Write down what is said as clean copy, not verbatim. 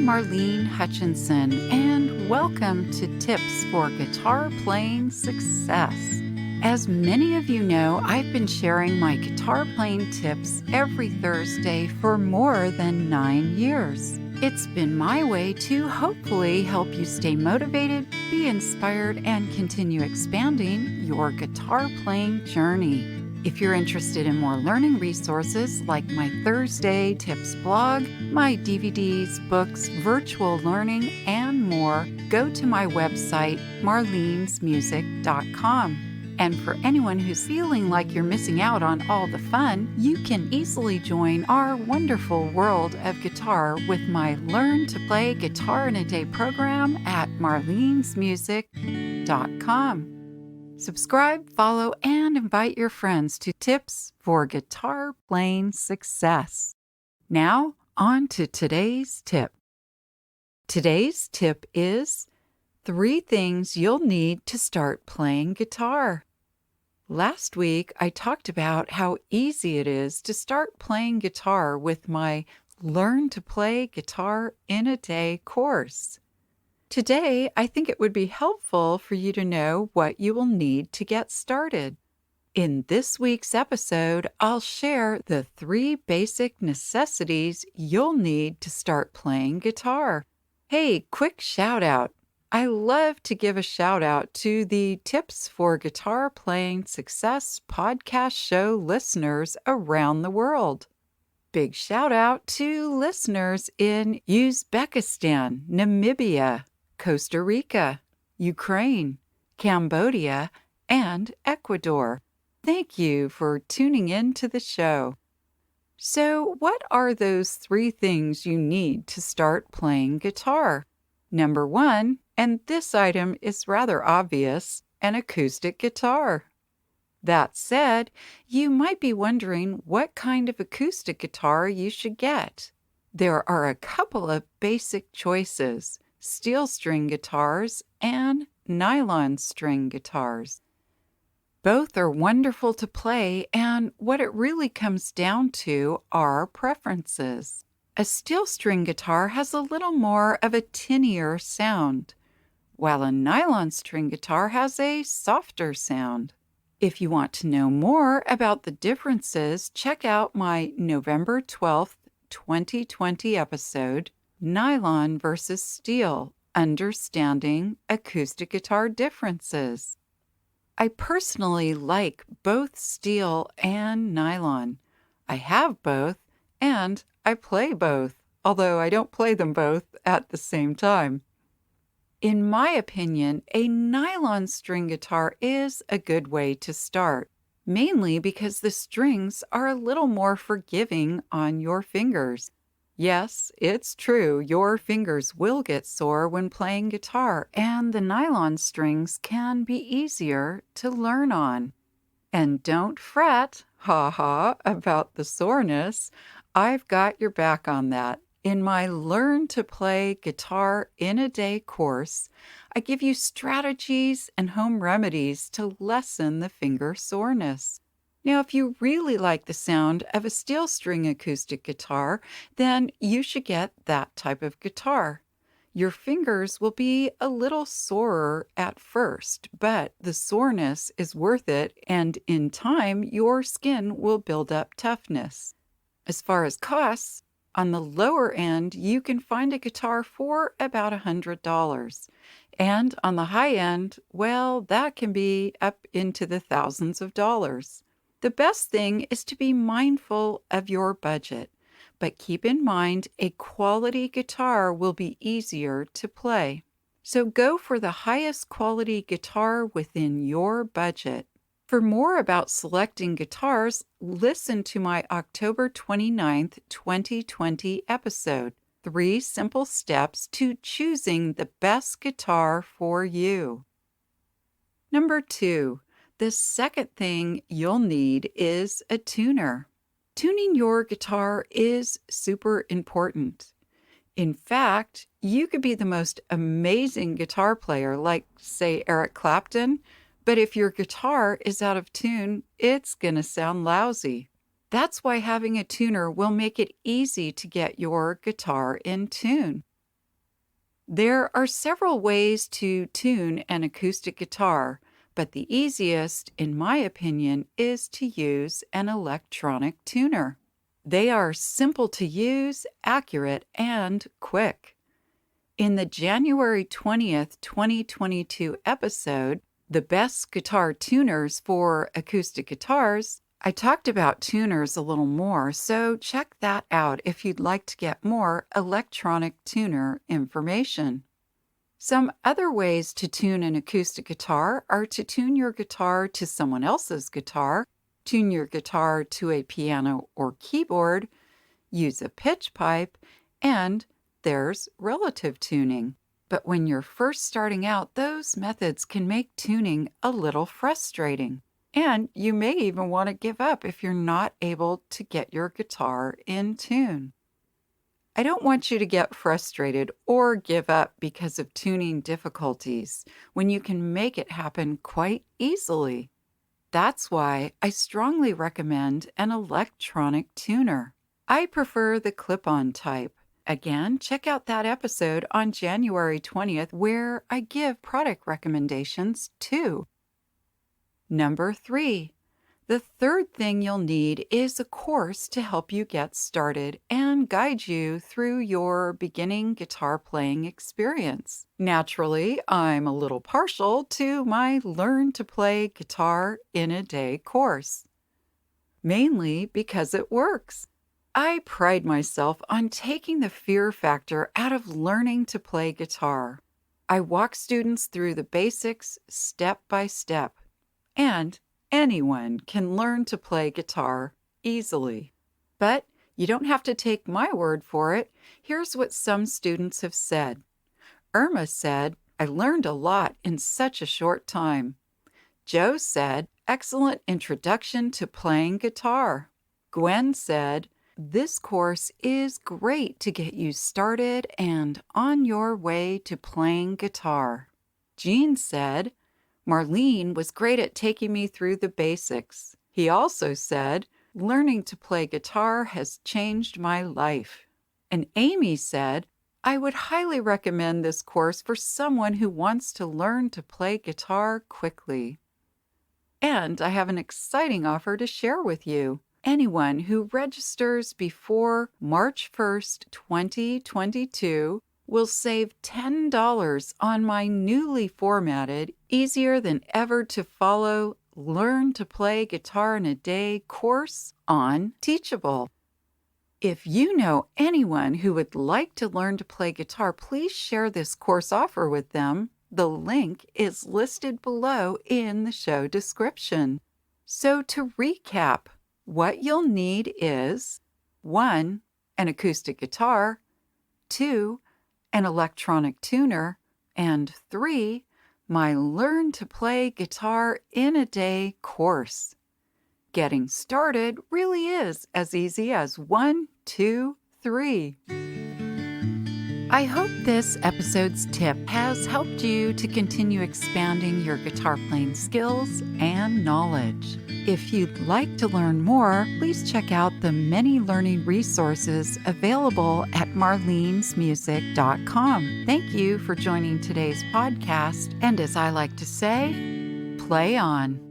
Marlene Hutchinson, and welcome to Tips for Guitar Playing Success. As many of you know, I've been sharing my guitar playing tips every Thursday for more than 9 years. It's been my way to hopefully help you stay motivated, be inspired, and continue expanding your guitar playing journey. If you're interested in more learning resources like my Thursday Tips blog, my DVDs, books, virtual learning, and more, go to my website, marlenesmusic.com. And for anyone who's feeling like you're missing out on all the fun, you can easily join our wonderful world of guitar with my Learn to Play Guitar in a Day program at marlenesmusic.com. Subscribe, follow, and invite your friends to Tips for Guitar Playing Success. Now, on to today's tip. Today's tip is 3 things you'll need to start playing guitar. Last week, I talked about how easy it is to start playing guitar with my Learn to Play Guitar in a Day course. Today, I think it would be helpful for you to know what you will need to get started. In this week's episode, I'll share the 3 basic necessities you'll need to start playing guitar. Hey, quick shout out. I love to give a shout out to the Tips for Guitar Playing Success podcast show listeners around the world. Big shout out to listeners in Uzbekistan, Namibia, Costa Rica, Ukraine, Cambodia, and Ecuador. Thank you for tuning in to the show. So, what are those 3 things you need to start playing guitar? Number 1, and this item is rather obvious, an acoustic guitar. That said, you might be wondering what kind of acoustic guitar you should get. There are a couple of basic choices: steel string guitars and nylon string guitars. Both are wonderful to play, and what it really comes down to are preferences. A steel string guitar has a little more of a tinnier sound, while a nylon string guitar has a softer sound. If you want to know more about the differences, check out my November 12th, 2020 episode, Nylon versus Steel: Understanding Acoustic Guitar Differences. I personally like both steel and nylon. I have both, and I play both, although I don't play them both at the same time. In my opinion, a nylon string guitar is a good way to start, mainly because the strings are a little more forgiving on your fingers. Yes, it's true, your fingers will get sore when playing guitar, and the nylon strings can be easier to learn on. And don't fret, about the soreness. I've got your back on that. In my Learn to Play Guitar in a Day course, I give you strategies and home remedies to lessen the finger soreness. Now, if you really like the sound of a steel string acoustic guitar, then you should get that type of guitar. Your fingers will be a little sorer at first, but the soreness is worth it, and in time, your skin will build up toughness. As far as costs, on the lower end, you can find a guitar for about $100. And on the high end, well, that can be up into the thousands of dollars. The best thing is to be mindful of your budget, but keep in mind a quality guitar will be easier to play. So go for the highest quality guitar within your budget. For more about selecting guitars, listen to my October 29th, 2020 episode, 3 Simple Steps to Choosing the Best Guitar for You. Number 2, the second thing you'll need is a tuner. Tuning your guitar is super important. In fact, you could be the most amazing guitar player, like, say, Eric Clapton, but if your guitar is out of tune, it's going to sound lousy. That's why having a tuner will make it easy to get your guitar in tune. There are several ways to tune an acoustic guitar, but the easiest, in my opinion, is to use an electronic tuner. They are simple to use, accurate, and quick. In the January 20th, 2022 episode, The Best Guitar Tuners for Acoustic Guitars, I talked about tuners a little more, so check that out if you'd like to get more electronic tuner information. Some other ways to tune an acoustic guitar are to tune your guitar to someone else's guitar, tune your guitar to a piano or keyboard, use a pitch pipe, and there's relative tuning. But when you're first starting out, those methods can make tuning a little frustrating. And you may even want to give up if you're not able to get your guitar in tune. I don't want you to get frustrated or give up because of tuning difficulties when you can make it happen quite easily. That's why I strongly recommend an electronic tuner. I prefer the clip-on type. Again, check out that episode on January 20th where I give product recommendations too. Number 3. The third thing you'll need is a course to help you get started and guide you through your beginning guitar playing experience. Naturally, I'm a little partial to my Learn to Play Guitar in a Day course, mainly because it works. I pride myself on taking the fear factor out of learning to play guitar. I walk students through the basics step by step, and anyone can learn to play guitar easily. But you don't have to take my word for it. Here's what some students have said. Irma said, "I learned a lot in such a short time." Joe said, "Excellent introduction to playing guitar." Gwen said, "This course is great to get you started and on your way to playing guitar." Jean said, "Marlene was great at taking me through the basics." He also said, "Learning to play guitar has changed my life." And Amy said, "I would highly recommend this course for someone who wants to learn to play guitar quickly." And I have an exciting offer to share with you. Anyone who registers before March 1st, 2022 will save $10 on my newly formatted, easier than ever to follow Learn to Play Guitar in a Day course on Teachable. If you know anyone who would like to learn to play guitar, please share this course offer with them. The link is listed below in the show description. So to recap, what you'll need is 1. An acoustic guitar, 2. An electronic tuner, and 3. My Learn to Play Guitar in a Day course. Getting started really is as easy as 1, 2, 3. I hope this episode's tip has helped you to continue expanding your guitar playing skills and knowledge. If you'd like to learn more, please check out the many learning resources available at marlenesmusic.com. Thank you for joining today's podcast, and as I like to say, play on.